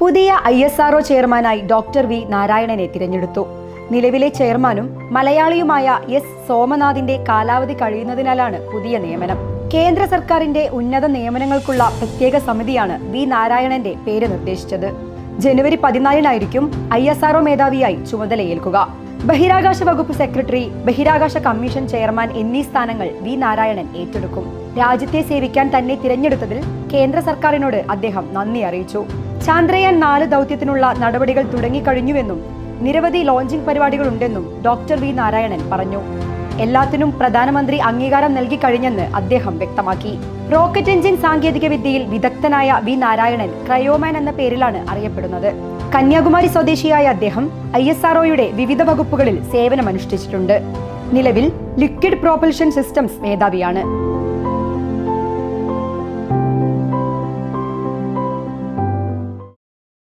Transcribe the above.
പുതിയ ISRO ചെയർമാനായി doctor V നാരായണനെ തിരഞ്ഞെടുത്തു. നിലവിലെ ചെയർമാനും മലയാളിയുമായ എസ് സോമനാഥിന്റെ കാലാവധി കഴിയുന്നതിനാലാണ് പുതിയ നിയമനം. കേന്ദ്ര സർക്കാരിന്റെ ഉന്നത നിയമനങ്ങൾക്കുള്ള പ്രത്യേക സമിതിയാണ് വി നാരായണന്റെ പേര് നിർദ്ദേശിച്ചത്. ജനുവരി 14-നായിരിക്കും ISRO മേധാവിയായി ചുമതലയേൽക്കുക. ബഹിരാകാശ വകുപ്പ് സെക്രട്ടറി, ബഹിരാകാശ കമ്മീഷൻ ചെയർമാൻ എന്നീ സ്ഥാനങ്ങൾ വി നാരായണൻ ഏറ്റെടുക്കും. രാജ്യത്തെ സേവിക്കാൻ തന്നെ തിരഞ്ഞെടുത്തതിൽ കേന്ദ്ര സർക്കാരിനോട് അദ്ദേഹം നന്ദി അറിയിച്ചു. ചന്ദ്രയാൻ 4 ദൗത്യത്തിനുള്ള നടപടികൾ തുടങ്ങിക്കഴിഞ്ഞുവെന്നും നിരവധി ലോഞ്ചിംഗ് പരിപാടികളുണ്ടെന്നും ഡോക്ടർ വി നാരായണൻ പറഞ്ഞു. എല്ലാത്തിനും പ്രധാനമന്ത്രി അംഗീകാരം നൽകി കഴിഞ്ഞെന്ന് അദ്ദേഹം വ്യക്തമാക്കി. റോക്കറ്റ് എഞ്ചിൻ സാങ്കേതിക വിദ്യയിൽ വിദഗ്ധനായ വി നാരായണൻ ക്രയോമാൻ എന്ന പേരിലാണ് അറിയപ്പെടുന്നത്. കന്യാകുമാരി സ്വദേശിയായ അദ്ദേഹം ISROയുടെ വിവിധ വകുപ്പുകളിൽ സേവനമനുഷ്ഠിച്ചിട്ടുണ്ട്. നിലവിൽ ലിക്വിഡ് പ്രൊപ്പൽഷൻ സിസ്റ്റംസ് മേധാവിയാണ്.